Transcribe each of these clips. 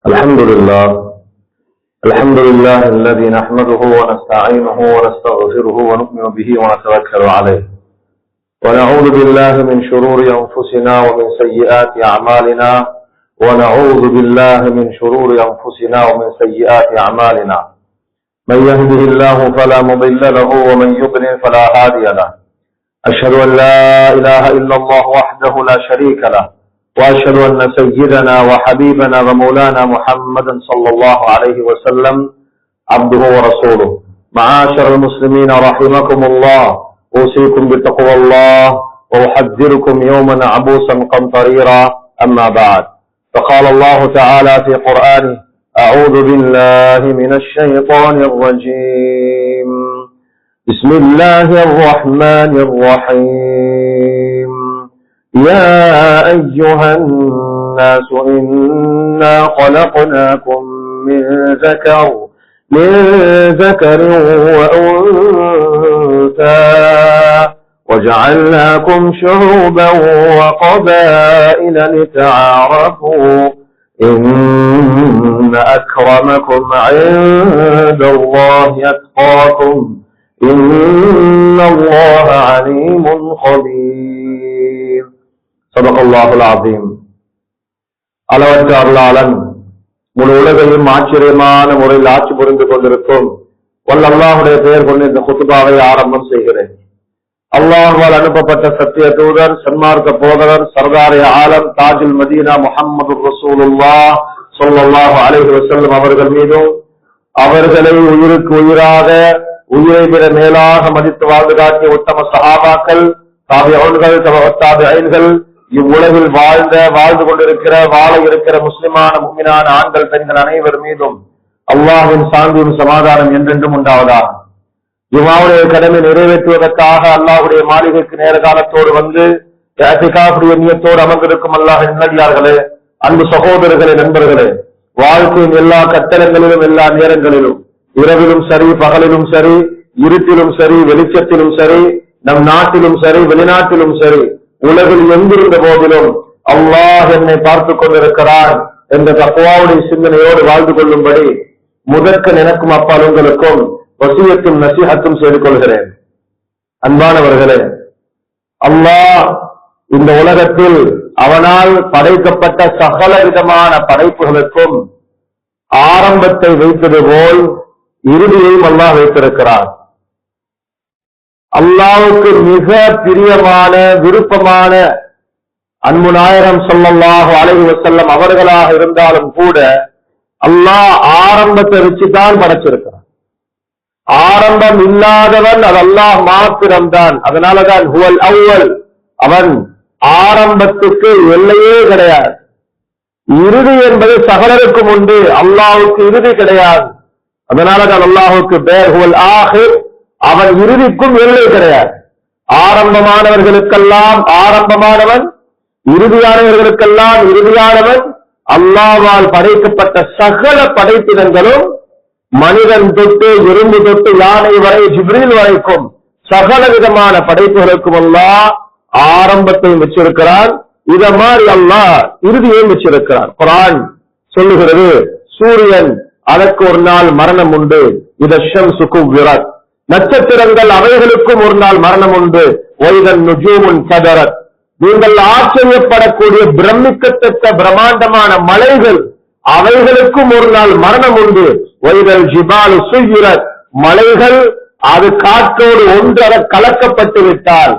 الحمد لله الذي نحمده ونستعينه ونستغفره ونؤمن به ونتوكل عليه ونعوذ بالله من شرور أنفسنا ومن سيئات أعمالنا من يهده الله فلا مضل له ومن يضلل فلا هادي له. أشهد أن لا إله إلا الله وحده لا شريك له وأشهد أن سيدنا وحبيبنا ومولانا محمدا صلى الله عليه وسلم عبده ورسوله. معاشر المسلمين رحمكم الله، أوصيكم بتقوى الله وأحذركم يوما عبوسا قمطريرا. أما بعد، فقال الله تعالى في قرآنه: أعوذ بالله من الشيطان الرجيم، بسم الله الرحمن الرحيم. يا أيها الناس إنا خلقناكم من ذكر وأنثى وجعلناكم شعوبا وقبائل لتعارفوا إن أكرمكم عند الله أتقاكم إن الله عليم خبير. صدق الله العظيم. அளவற்ற அருளாளன் முழு உலகையும் ஆச்சரியமான முறையில் ஆட்சி புரிந்து கொண்டிருக்கும் வல்ல அல்லாஹுடைய பெயர் கொண்டு இந்த குத்துபாவை ஆரம்பம் செய்கிறேன். அல்லாஹ்வால் அனுப்பப்பட்ட சத்திய தூதர், சன்மார்க்க போதகர், சர்தாரே ஆலம், தாஜுல் மதீனா முஹம்மது ரசூலுல்லாஹ் ஸல்லல்லாஹு அலைஹி வஸல்லம் அவர்கள் மீதும், அவர்களை உயிருக்கு உயிராக உயிரை விட மேலாக மதித்து வாழ்ந்து காட்டிய உத்தம சஹாபாக்கள், தாபிஊன்கள், தபஅத்தாபிஈன்கள், இவ்வுலகில் வாழ்ந்து கொண்டிருக்கிற வாழ இருக்கிற முஸ்லிமான முஃமினான ஆண்கள் பெண்கள் அனைவர் மீதும் அல்லாஹ்வின் சாந்தியும் சமாதானம் என்றென்றும் உண்டாவதாக. ஜும்ஆவுடைய கடமை நிறைவேற்றுவதற்காக அல்லாஹ்வுடைய மாளிகைக்கு நேர காலத்தோடு வந்து இஅ்திகாஃபுடைய நியத்தோடு அமர்ந்திருக்கும் அல்லாஹ்வின் நல்லடியார்களே, அன்பு சகோதரர்களே, நண்பர்களே, வாழ்க்கையின் எல்லா கட்டளங்களிலும் எல்லா நேரங்களிலும், இரவிலும் சரி பகலிலும் சரி, இருட்டிலும் சரி வெளிச்சத்திலும் சரி, நம் நாட்டிலும் சரி வெளிநாட்டிலும் சரி, உலகில் எங்கிருந்த போதிலும் அல்லாஹ் என்னை பார்த்துக் கொண்டிருக்கிறான் என்ற தக்வாவுடைய சிந்தனையோடு வாழ்ந்து கொள்ளும்படி முதற்க எனக்கும் அப்பால் உங்களுக்கும் வசியத்தும் நசீஹத்தும் செய்து கொள்கிறேன். அன்பானவர்களே, அல்லாஹ் இந்த உலகத்தில் அவனால் படைக்கப்பட்ட சகல விதமான படைப்புகளுக்கும் ஆரம்பத்தை வைத்தது போல் இறுதியையும் அல்லாஹ் வைத்திருக்கிறார். அல்லாஹ்வுக்கு மிக பிரியமான விருப்பமான அன்பு நாயகம் ஸல்லல்லாஹு அலைஹி வஸல்லம் அவர்களாக இருந்தாலும் கூட அல்லாஹ் ஆரம்பத்தை வச்சுதான் படைச்சிருக்கிறார். ஆரம்பம் இல்லாதவன் அது அல்லாஹ் மாத்திரம்தான். அதனாலதான் ஹுவல் அவ்வல், அவன் ஆரம்பத்துக்கு எல்லையே கிடையாது. இறுதி என்பது சகலருக்கும் உண்டு, அல்லாஹ்வுக்கு இறுதி கிடையாது. அதனாலதான் அல்லாஹ்வுக்கு பேர் ஹுவல் ஆஹிர், அவன் இறுதிக்கும் எல்லை கிடையாது. ஆரம்பமானவர்களுக்கெல்லாம் ஆரம்பமானவன், இறுதியானவர்களுக்கெல்லாம் இறுதியானவன். அல்லாஹ்வால் படைக்கப்பட்ட சகல படைப்பினங்களும் மனிதன் தொட்டு எறும்பு தொட்டு யானை வரை ஜிப்ரீல் வரைக்கும் சகல விதமான படைப்புகளுக்கும் அல்லாஹ் ஆரம்பத்தையும் வச்சிருக்கிறான். இத மாதிரி அல்லாஹ் இறுதியையும் வச்சிருக்கிறான். குர்ஆன் சொல்லுகிறது, சூரியன் அதற்கு ஒரு நாள் மரணம் உண்டு, இதஷம்சு குவ்விரத், நட்சத்திரங்கள் அவைகளுக்கும் ஒரு நாள் மரணம் உண்டு, வைதன் நுஜூமுன் கதரத், நீங்கள் ஆச்சரியப்படக்கூடிய பிரமிக்கத்தக்க பிரம்மாண்டமான மலைகள் அவைகளுக்கும் ஒரு நாள் மரணம் உண்டு, வைதல் ஜிபாலு சுய்யிரத், மலைகள் அது காற்றோடு ஒன்றர கலக்கப்பட்டு விட்டால்.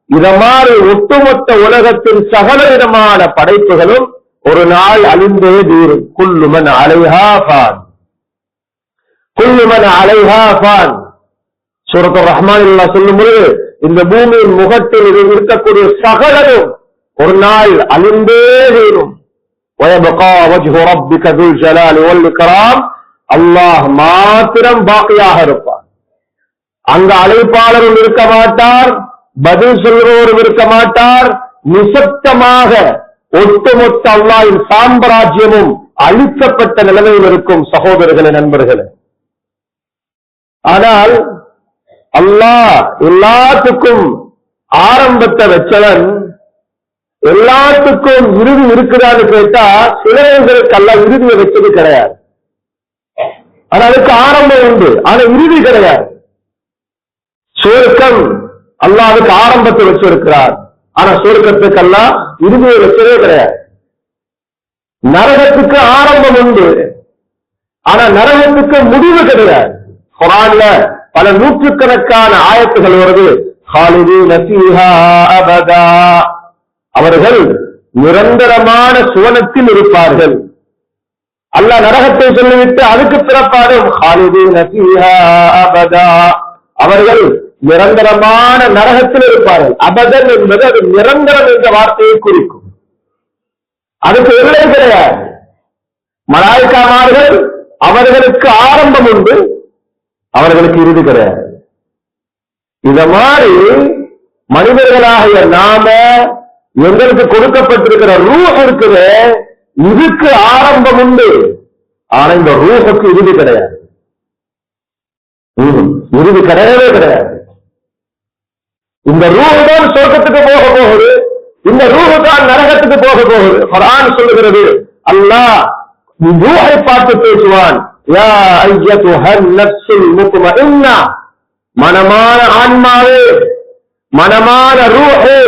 இத மாதிரி ஒட்டுமொத்த உலகத்தின் சகல விதமான படைப்புகளும் ஒரு நாள் அழிந்தே தீரும். குல்லுமன் அலைஹா ஃபான், குல்லுமன் அலைஹா ஃபான். சூரத்துர் ரஹ்மானில் சொல்லும் பொழுது இந்த பூமியின் முகத்தில் இருக்கக்கூடிய சகலரும் ஒரு நாள் அழிந்தே தீரும். வயபகா வஜ்ஹு ரப்பிக துல் ஜலாலி வல் இக்ராம், அல்லாஹ் மாத்திரம் பாக்கியாக இருப்பார். அங்க அழைப்பாளரும் இருக்க மாட்டார், பதில் சொல்றவரும் இருக்க மாட்டார். நிசப்தமாக ஒட்டுமொத்த அல்லாஹ்வின் சாம்ராஜ்யமும் அழிக்கப்பட்ட நிலைமையில் இருக்கும். சகோதரர்களே, நண்பர்களே, ஆனால் அல்லாஹ் எல்லாத்துக்கும் ஆரம்பத்தை வச்சவன் எல்லாத்துக்கும் இறுதி இருக்குதான்னு கேட்டா சிலர்களுக்கு எல்லாம் இறுதியை வச்சது கிடையாது. ஆனா அதுக்கு ஆரம்பம் உண்டு, ஆனா இறுதி கிடையாது. சுவர்க்கம் அல்லாஹ்வுக்கு ஆரம்பத்தை வச்சிருக்கிறார், ஆனா சுவர்க்கத்துக்கு அல்லாஹ் இறுதியை வச்சதே கிடையாது. நரகத்துக்கு ஆரம்பம் உண்டு, ஆனா நரகத்துக்கு முடிவு கிடையாது. குர்ஆன்ல பல நூற்றுக்கணக்கான ஆயத்துகள் வருது, خالدين فيها أبدا, அவர்கள் நிரந்தரமான சுவனத்தில் இருப்பார்கள். அல்லாஹ் நரகத்தை சொல்லிவிட்டு அதுக்கு பிறப்பாடும் خالدين فيها أبدا, அவர்கள் நிரந்தரமான நரகத்தில் இருப்பார்கள். அபதன் என்பது அது நிரந்தரம் என்ற வார்த்தையை குறிக்கும், அதுக்கு எல்லை கிடையாது. மலாயிக்காமார்கள் அவர்களுக்கு ஆரம்பம் உண்டு, அவர்களுக்கு இறுதி கிடையாது. இத மாதிரி மனிதர்களாகிய நாம எங்களுக்கு கொடுக்கப்பட்டிருக்கிற ரூஹ் இருக்குது, இதுக்கு ஆரம்பம் உண்டு, ஆனா இந்த ரூஹுக்கு இறுதி கிடையாது. இறுதி கிடையவே கிடையாது. இந்த ரூஹ் தான் சொர்க்கத்துக்கு போக போகுது, இந்த ரூஹ் தான் நரகத்துக்கு போக போகுது. குர்ஆன் சொல்லுகிறது, அல்லாஹ் ரூஹை பார்த்து பேசுவான், யா அய்யதுஹன் நஃப்ஸுல் முத்மஇன்னா, மனமான ஆன்மாவே, மனமான ரூஹே,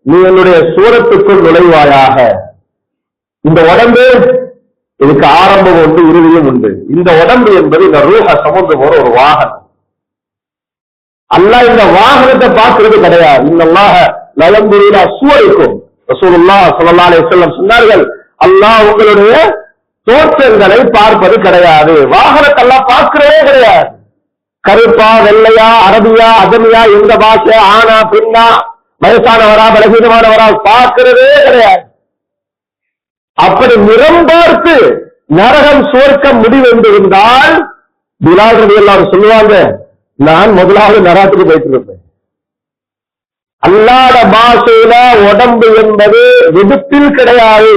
நீ என்னுடைய சூரத்துக்குள் நுழைவாயாக. இந்த உடம்பு இதுக்கு ஆரம்பம் உண்டு, இறுதியும் உண்டு. இந்த உடம்பு என்பது இந்த ரூஹ சுமந்து போற ஒரு வாகனம். அல்லாஹ் இந்த வாகனத்தை பார்க்கிறது கிடையாது. இன்னல்லாஹ லயன்துரு சுவரிக்கும், ரசூலுல்லாஹ் ஸல்லல்லாஹு அலைஹி வஸல்லம் சொன்னார்கள், அல்லாஹ் உங்களுடைய தோற்றங்களை பார்ப்பது கிடையாது. வாகனத்தை அல்லாஹ் பார்க்கிறதே கிடையாது. கருப்பா, வெள்ளையா, அரபியா, அஜமியா, எந்த பாஷை, ஆனா பெண்ணா, வயசானவரா, பலகீனமானவரா, பார்க்கிறதே கிடையாது. அப்படி நிறம் பார்த்து நரகம் சுவர்க்கம் முடிவு என்றிருந்தால் பிலால் ரலியல்லாஹு சொல்லுவாங்க, நான் முதலாவது நரகத்துக்கு போயிட்டு இருப்பேன். அல்லாஹ்வுடைய பாஷையில உடம்பு என்பது வெடுப்பில் கிடையாது.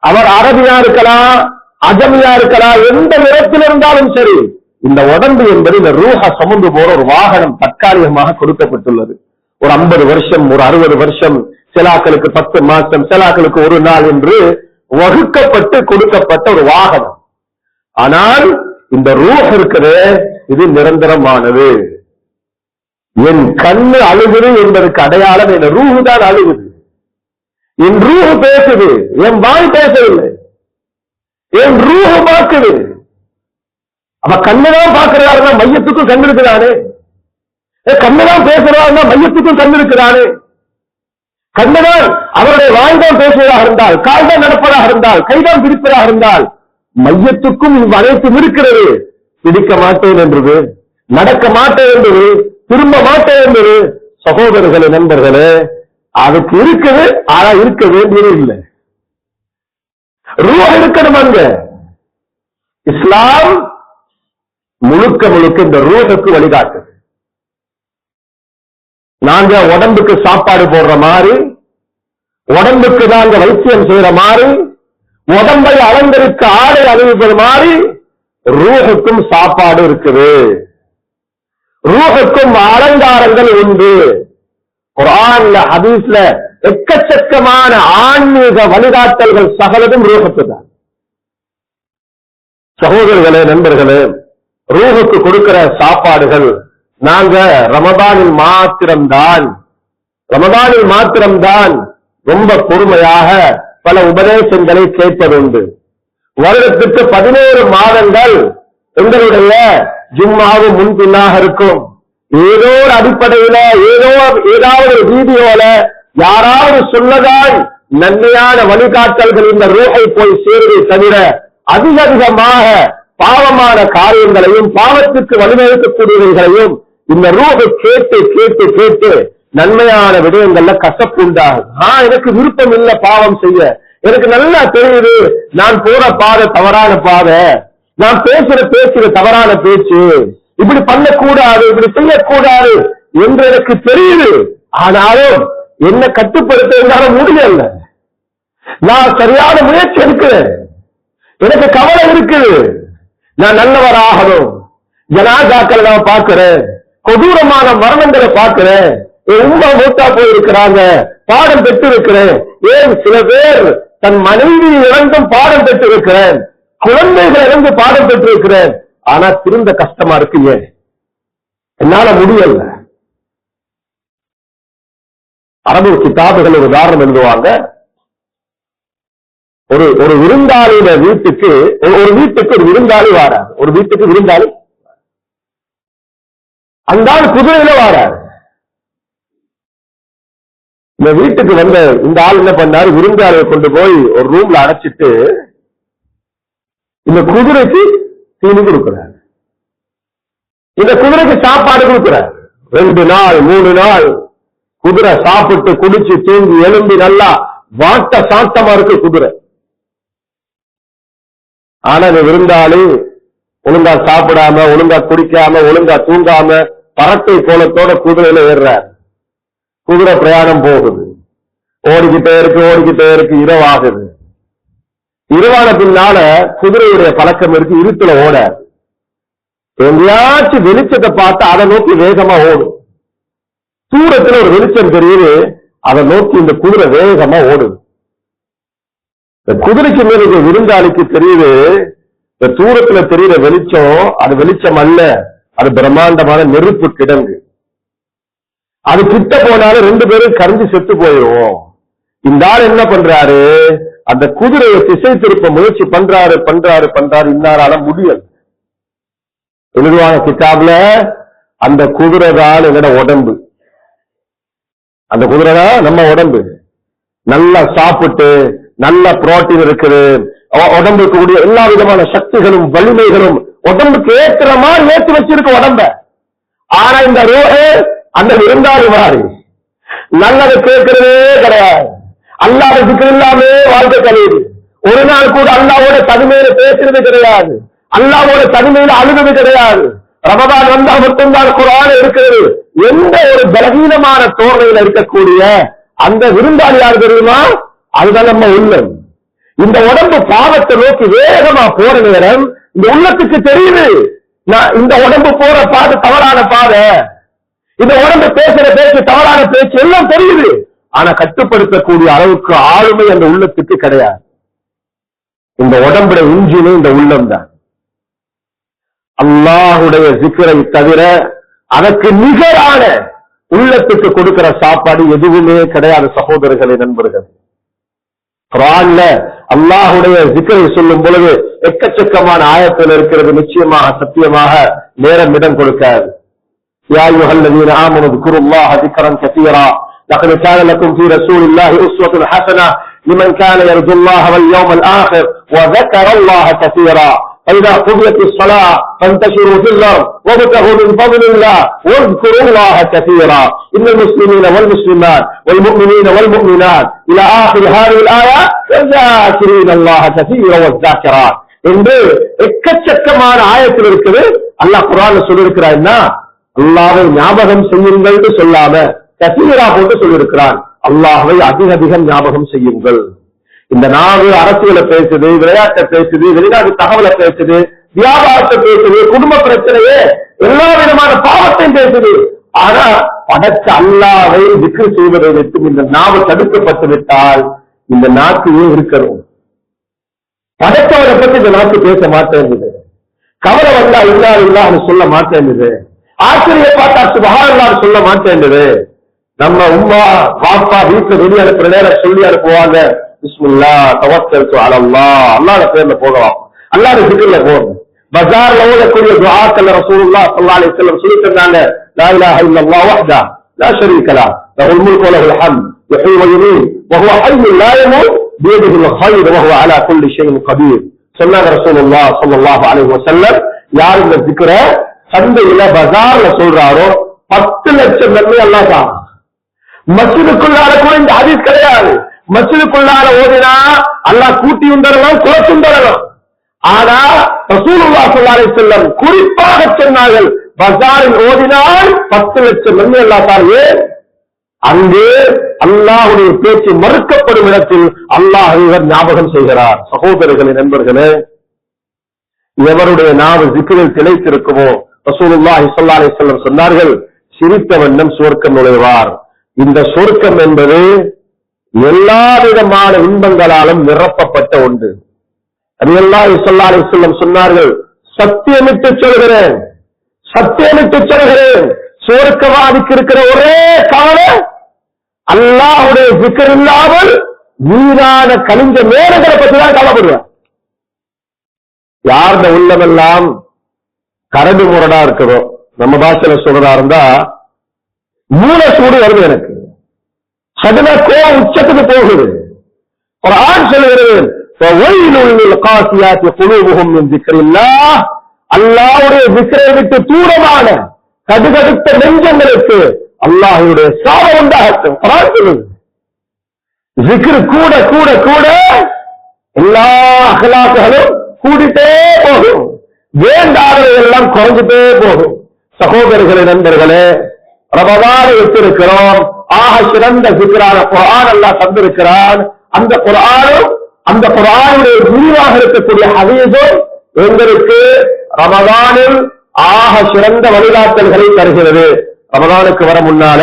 அவர் அரபியா இருக்கலாம், அஜமியா இருக்கலாம், எந்த நிறத்தில் இருந்தாலும் சரி, இந்த உடம்பு என்பது இந்த ரூஹ சுமந்து போற ஒரு வாகனம் தற்காலிகமாக கொடுக்கப்பட்டுள்ளது. ஒரு 50 வருஷம், ஒரு 60 வருஷம், சிலாக்களுக்கு 10 மாசம், சிலாக்களுக்கு ஒரு நாள் என்று வகுக்கப்பட்டு கொடுக்கப்பட்ட ஒரு வாகனம். ஆனால் இந்த ரூஹ் இருக்குது, இது நிரந்தரமானது. என் கண்ணு அழுகுது என்பதற்கு அடையாளம் என் ரூஹ் தான் அழுகுது. என் ரூஹ் பேசுது, என் வாய் பேசவில்லை, என் ரூஹ் பார்க்குது. அப்ப கண்ணுதான் பார்க்கிறாருன்னா மையத்துக்கும் கண் இருக்கிறானே, கண்ணுதான் பேசுறாருன்னா மையத்துக்கும் கண் இருக்கிறானே. கண்ணுதான் அவருடைய வாய்தான் பேசுவதாக இருந்தால், கால்தான் நடப்பதாக இருந்தால், கைதான் பிடிப்பதாக இருந்தால், மையத்துக்கும் அனைத்தும் இருக்கிறது. பிடிக்க மாட்டேன் என்றது, நடக்க மாட்டேன் என்றது, திரும்ப மாட்டேன் என்றது, சகோதரர்களே, நண்பர்களே, அதுக்கு இருக்குது, ஆனா இருக்க வேண்டியது இல்லை. ரூஹ் இருக்கணும் அங்க. இஸ்லாம் முழுக்க முழுக்க இந்த ரூஹுக்கு வழிகாட்டுது. நாங்க உடம்புக்கு சாப்பாடு போடுற மாதிரி, உடம்புக்கு நாங்க வைத்தியம் செய்யற மாதிரி, உடம்பை அலங்கரிக்க ஆடை அணிவிப்பது மாதிரி ரூஹுக்கும் சாப்பாடு இருக்குது, ரூஹுக்கும் அலங்காரங்கள் உண்டு. குர்ஆன்ல, ஹதீஸ்ல எக்கச்சக்கமான ஆன்மீக வழிகாட்டல்கள் சகலதும் ரூஹுக்கு தான். சகோதரர்களே, நண்பர்களே, ரூஹுக்கு கொடுக்கிற சாப்பாடுகள் நாங்க ரமதானில் மாத்திரம்தான் ரொம்ப பொறுமையாக பல உபதேசங்களை கேட்பதுண்டு. வருடத்துக்கு 11 மாதங்கள் எங்களுடைய ஜும்மாவும் முன்பின்னாக இருக்கும். ஏதோ ஒரு அடிப்படையில, ஏதாவது ஒரு வீடியோல யாராவது சொல்லதான் நன்மையான வழிகாட்டல்கள் இந்த ரூஹை போய் சேருவதை தவிர அதிகமாக பாவமான காரியங்களையும் பாவத்துக்கு வழிவகுக்கக்கூடியவர்களையும் இந்த ரூஹை கேட்டு கேட்டு கேட்டு நன்மையான விடயங்கள்ல கசப்பு உண்டாகும். எனக்கு விருப்பம் இல்ல பாவம் செய்ய, எனக்கு நல்லா தெரியுது நான் போற பாதை தவறான பாதை, நான் பேசுற பேச்சு தவறான பேச்சு, இப்படி பண்ணக்கூடாது, இப்படி செய்யக்கூடாது என்று எனக்கு தெரியுது. ஆனாலும் என்ன கட்டுப்படுத்த என்னால முடியல. நான் சரியான முயற்சி எடுக்கிறேன், எனக்கு கவலை இருக்குது, நான் நல்லவராகணும். ஜனாசாக்களை நான் பார்க்கிறேன், கொடூரமான மரணங்களை பார்க்கிறேன், என் உமா மூத்தா போயிருக்கிறாங்க, பாடம் பெற்றிருக்கிறேன். ஏன் சில பேர் தன் மனைவி இழந்தும் பாடம் பெற்றிருக்கிறேன், குழந்தைகள் இழந்து பாடம் பெற்றிருக்கிறேன், ஆனா திருந்த கஷ்டமா இருக்கு. ஏன் என்னால முடியல. அரபு கிதாபுகள் ஒரு உதாரணம் எழுதுவாங்க. ஒரு விருந்தாளியோட வீட்டுக்கு ஒரு விருந்தாளி வாரார். ஒரு வீட்டுக்கு விருந்தாளி அந்த ஆள் குதிரையில வாரார். இந்த வீட்டுக்கு வந்த இந்த ஆள் என்ன பண்ணாரு, விருந்தாளியை கொண்டு போய் ஒரு ரூம்ல அடைச்சிட்டு இந்த குதிரைக்கு தீனி கொடுக்கிறார், இந்த குதிரைக்கு சாப்பாடு கொடுக்கிறார். 2 நாள் 3 நாள் குதிரை சாப்பிட்டு குடிச்சு தூங்கி எழும்பி நல்லா வாட்ட சாட்டமா இருக்கு குதிரை. ஆனா இந்த விருந்தாளி ஒழுங்கா சாப்பிடாம, ஒழுங்கா குடிக்காம, ஒழுங்கா தூங்காம பறட்டை கோலத்தோட குதிரையில ஏறுறார். குதிரை பிரயாணம் போகுது, ஓடிக்கிட்டே இருக்கு, இரவாகுது. இரவான பின்னால குதிரையுடைய பழக்கம் இருக்கு, இருட்டுல ஓட. எங்கேயாச்சும் வெளிச்சத்தை பார்த்து அதை நோக்கி வேகமா ஓடும். தூரத்துல ஒரு வெளிச்சம் தெரியுது, அதை நோக்கி இந்த குதிரை வேகமா ஓடுது. இந்த குதிரைக்கு மேல விருந்தாளிக்கு தெரியுது, இந்த தூரத்துல தெரியுற வெளிச்சம் அது வெளிச்சம் அல்ல, அது பிரம்மாண்டமான நெருப்பு கிடங்கு. அது கிட்ட போனாலும் 2 பேரும் கரைஞ்சு செத்து போயிடுவோம். இந்த ஆள் என்ன பண்றாரு, அந்த குதிரையை திசை திருப்ப முயற்சி பண்றாரு. இன்னாரால முடியல. எழுதுவான கிதாப்ல அந்த குதிரை தான் எங்கட உடம்பு, அந்த குதிரை தான் நம்ம உடம்பு. நல்லா சாப்பிட்டு நல்ல புரோட்டீன் இருக்குது, உடம்புக்கு கூடிய எல்லா விதமான சக்திகளும் வலிமைகளும் உடம்புக்கு ஏற்றுற மாதிரி ஏற்றி வச்சிருக்க உடம்ப. ஆனா இந்த அந்த விருந்தாளி மாதிரி நல்லது கேட்கிறதே கிடையாது. அல்லாஹ் திக்ர் இல்லாமே வாழ்க்கை கழியுது. ஒரு நாள் கூட அல்லாஹ்வோட தனிமையில பேசுறது கிடையாது, அல்லாஹ்வோட தனிமையில அழுவது கிடையாது. ரமதான் வந்தா மட்டும்தான் குர்ஆன் இருக்கிறது. எந்த ஒரு பலவீனமான தோரணையில இருக்கக்கூடிய அந்த விருந்தாளி யார் தெரியுமா? அதுதான் நம்ம உள்ளம். இந்த உடம்பு பாவத்தை நோக்கி வேகமா போற நேரம் இந்த உள்ளத்துக்கு தெரியுது, இந்த உடம்பு போற பாதை தவறான பாதை, இந்த உடம்பு பேசுற பேச்சு தவறான பேச்சு எல்லாம் தெரியுது. ஆனா கட்டுப்படுத்தக்கூடிய அளவுக்கு ஆளுமை அந்த உள்ளத்துக்கு கிடையாது. இந்த உடம்புடைய இன்ஜினே இந்த உள்ளம் தான். அல்லாஹுடைய ஜிக்ரை தவிர அதற்கு நிகரான உள்ளத்துக்கு கொடுக்கிற சாப்பாடு எதுவுமே கிடையாது. சகோதரர்களே, நண்பர்கள், குர்ஆன்ல அல்லாஹுடைய ஜிக்ரை சொல்லும் பொழுது எக்கச்சக்கமான ஆயத்தில் இருக்கிறது. நிச்சயமாக சத்தியமாக நேரம் இடம் கொடுக்காது. யா அய்யுஹல்லதீன ஆமனு ذ்குருல்லாஹ ذிக்ரன் கஸீரா லகத் கான லகும் ஃபீ ரசூலில்லாஹி உஸ்வத்துன் ஹஸனா லிமன் கான யர்ஜுல்லாஹ வல் யௌமல் ஆகிர் வ ذكرல்லாஹ கஸீரா فإذا قضيت الصلاة فانتشروا في الأرض وابتغوا من فضل الله واذكروا الله كثيرا إن المسلمين والمسلمات والمؤمنين والمؤمنات إلى آخر هذه الآية والذاكرين الله كثيرا والذاكرات. என்று எக்கச்சக்கமான ஆயத்தில் இருக்குது. அல்லாஹ் குர்ஆன்ல சொல்லியிருக்கிறான்னா அல்லாஹ்வை ஞாபகம் செய்யுங்கள் சொல்லாம கசீரா போட்டு சொல்லியிருக்கிறான். அல்லாஹ்வை அதிக அதிகம் ஞாபகம் செய்யுங்கள். இந்த நாடு அரசியலை பேசுது, விளையாட்டை பேசுது, வெளிநாட்டு தகவலை பேசுது, வியாபாரத்தை பேசுது, குடும்ப பிரச்சனையே, எல்லா விதமான பாவத்தையும் பேசுது. ஆனா படைச்ச அல்லாஹ்வை திக்ர் செய்வதை விட்டு இந்த நாவு தடுக்கப்பட்டு விட்டால் இந்த நாக்கு ஏன் இருக்கணும்? படைத்தவரை பற்றி இந்த நாக்கு பேச மாட்டேங்குது. கவலை வந்தா இல்லான்னு சொல்ல மாட்டேங்குது. ஆச்சரிய பார்த்தா சுபஹானல்லாஹ் சொல்ல மாட்டேங்குது. நம்ம உம்மா பாப்பா வீட்டுல வெளியே அனுப்புற நேரம் சொல்லி அனுப்புவாங்க, பிஸ்மில்லாஹ் தவக்கல்து அலல்லாஹ், அல்லாஹ்வுடைய பேர்ல போகலாம், அல்லாஹ்வுடைய திக்ர்ல போகணும். பஜார்ல ஓதக்கூடிய துஆக்கள் ரசூலுல்லாஹ் ஸல்லல்லாஹு அலைஹி வஸல்லம் சொல்லி தந்தாங்க. லா இலாஹ இல்லல்லாஹ் வஹ்தஹு லா ஷரீக லஹு லஹுல் முல்கு வ லஹுல் ஹம்த் யுஹ்யி வ யுமீத் வ ஹுவ ஹய்யுன் லா யமூத் பியதிஹில் ഖൈர் வ ஹுவ அலா குல்லி ஷைஇன் கதீர். சொன்னாங்க ரசூலுல்லாஹ் ஸல்லல்லாஹு அலைஹி வஸல்லம், யார் இந்த திக்ரை சந்தையில பஜார்ல சொல்றாரோ 10 லட்சம் நன்மை அல்லாஹ் தான். மஸ்ஜிதுக்குள்ளார கூட இந்த ஹதீஸ் கிடையாது. மஸ்ஜிதுக்குள்ளார ஓதினா அல்லாஹ் கூட்டியும் தரலாம், குறைச்சும் தரலாம். ஆனா ரசூலுல்லாஹ் ஸல்லல்லாஹு அலைஹி வஸல்லம் குறிப்பாக சொன்னார்கள், பஜாரில் ஓதினால் 10 லட்சம் நன்மை அல்லாஹ் தாரே. அங்கே அல்லாஹ்வுடைய பேச்சு மறுக்கப்படும் இடத்தில் அல்லாஹ் ஞாபகம் செய்கிறார். சகோதரர்களே, நண்பர்களே, எவருடைய நாவு ஜிக்ரில் திளைத்திருக்குமோ ரசூலுல்லாஹி ஸல்லல்லாஹு அலைஹி வஸல்லம் சொன்னார்கள், சிரித்த வண்ணம் சுவர்க்கம் நுழைவார். இந்த சொர்க்கம் என்பது எல்லா விதமான இன்பங்களாலும் நிரப்பப்பட்ட ஒன்று. நபியல்லாஹு ஸல்லல்லாஹு அலைஹி வஸல்லம் சொன்னார்கள், சத்தியமிட்டு சொல்கிறேன், சத்தியமிட்டு சொல்கிறேன், சுவர்க்கவாதிக்கு இருக்கிற ஒரே கவலை அல்லாஹ்வுடைய zikr இல்லாமல் வீணான கலிஞ்ச நேரங்களை பற்றி தான் கவலைப்படுவார். யாருட உள்ளமெல்லாம் கரடு முரடா இருக்கிறோம், நம்ம பாஷையில சொல்றதா இருந்தா மூல சூடு வருது, எனக்கு சடனா கோவம் உச்சத்துக்கு போகுது. ஒரு ஆண் சொல்லுகிறது, அல்லாஹ்வுடைய zikரை விட்டு தூரமான கடுகடுத்த நெஞ்சங்களுக்கு அல்லாஹ்வுடைய சாபம் உண்டாகட்டும். குர்ஆன் சொல்லுது, zikr கூட கூட கூட எல்லா அகலாக்களும் கூடிட்டே போகும், வேண்டாதவை எல்லாம் குறைஞ்சிட்டே போகும். சகோதரர்களே, நண்பர்களே, ரமதானை வைத்திருக்கிறோம், ஆக சிறந்த zikரான குர்ஆன் அல்லாஹ் தந்திருக்கிறான். அந்த குர்ஆனும் அந்த குர்ஆனுடைய விரிவாக இருக்கக்கூடிய ஹதீஸும் எங்களுக்கு ரமதானில் ஆக சிறந்த வழிகாட்டல்களை தருகிறது. ரமதானுக்கு வர முன்னால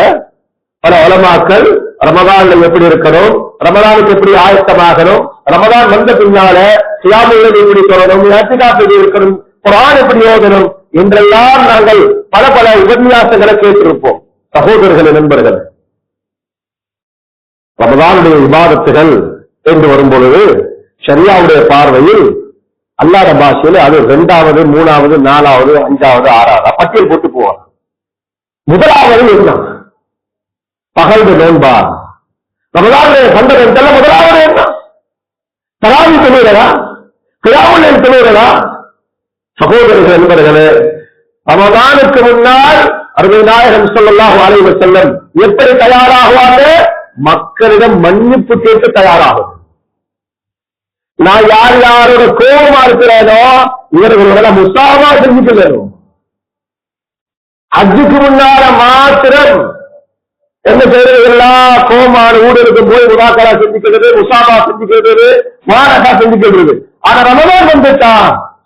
பல உலமாக்கள் ரமதான்ல எப்படி இருக்கணும், ரமதானுக்கு எப்படி ஆயத்தமாகணும், ரமதான் வந்த பின்னால சியாமுகளை எப்படி சொல்லணும், இஅ்திகாஃப் எப்படி இருக்கணும், குர்ஆன் எப்படி ஓதணும் என்றெல்லாம் நாங்கள் பல பல உபன்யாசங்களை கேட்டிருப்போம். சகோதரர்களே, நண்பர்கள், ரமதானுடைய இபாதத்துகள் என்று வரும்பொழுது ஷரியாவுடைய பார்வையில் அல்லாஹ் பாஷையில் அது 2வது, 3வது, 4வது, 5வது, 6வது பட்டியல் போட்டு போவார். முதலாவது என்ன? பகல் நோன்பா. ரமதானுடைய சந்தர்ப்பத்தில் முதலாவது என்ன? தராவி தொழுகிறதா, கியாமுல் தொழுகிறதா? சகோதரர்கள், நண்பர்களே, ரமதானுக்கு முன்னால் அருமை நாயகம் ஸல்லல்லாஹு அலைஹி வஸல்லம் எப்படி தயாராகுவாங்க? மக்களிடம் மன்னிப்பு கேட்டு தயாராகும். நான் யார் யாரோட கோபமா இருக்கிறேனோ இவர்களோட முசாவா செஞ்சுக்கணும். ஹஜ்ஜுக்கு முன்னால மாத்திரம் என்ன செய்யறது? எல்லா கோபமான ஊழலுக்கு போய் முதாக்கரா செஞ்சுக்கிறது, முசாவா செஞ்சுக்கிறது, மானகா செஞ்சுக்கிறது. ஆனா ரமதான் வந்துட்டா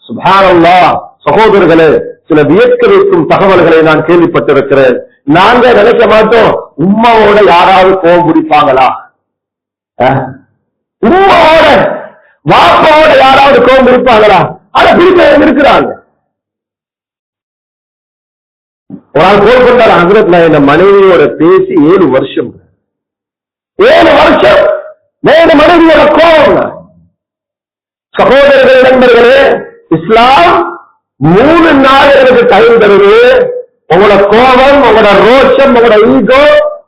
சுப்ஹானல்லாஹ். சகோதரர்களே, சில வியக்க வைக்கும் தகவல்களை நான் கேள்விப்பட்டிருக்கிறேன். நாங்க நினைக்க மாட்டோம், உம்மாவோட யாராவது கோபம் பிடிப்பாங்களா? உம்மாவோட வாப்பாவோட யாராவது கோபம் பிடிப்பாங்களா? ஆனா பிடிக்க இருக்கிறாங்க. ஒரு ஆள் கோல் கொண்டாரு, ஹஜ்ரத் நான் என் மனைவியோட பேசி 7 வருஷம் 7 வருஷம் என் மனைவியோட கோபம். சகோதரர்கள், நண்பர்களே, இஸ்லாம் 3 நாள் எனக்கு டைம் தருது. உங்களோட கோபம், உங்களோட ரோஷம், உங்களோட ஈகோ,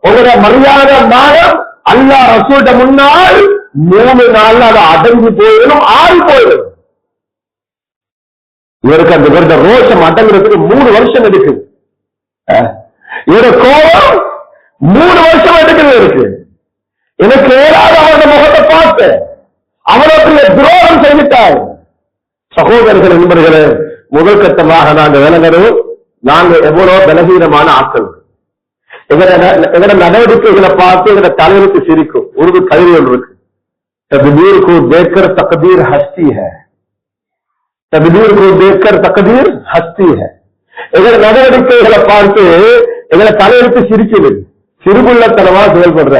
உங்களோட மரியாதை மானம் அல்லாஹ் ரசூலுக்கு முன்னால் 3 நாள்ல அதை அடங்கி போயிடும், ஆறி போயிடும். இவருக்கு அந்த வருட ரோஷம் அடங்குறதுக்கு 3 வருஷம் எடுக்குது. இவர கோபம் 3 வருஷம் எடுக்குது இருக்கு. எனக்கு ஏதாவது அவனோட முகத்தை பார்த்து அவனுடைய துரோகம் செய்துட்டார். சகோதரர்கள், நண்பர்களே, முதல் கட்டமாக நாங்கள் விளங்குறோம், நாங்க எவ்வளவு பலகீனமான ஆட்கள். எங்களோட நடவடிக்கைகளை பார்த்து எங்களோட தலைவருக்கு சிரிக்கும். ஒரு கவிதை ஒன்று இருக்கு, तकदीर को देखकर तकदीर हंसती है, तकदीर को देखकर तकदीर हंसती है. எங்களோட நடவடிக்கைகளை பார்த்து எங்களை தலைவருக்கு சிரிக்குது, சிறுபுள்ளத்தனமா செயல்படுற.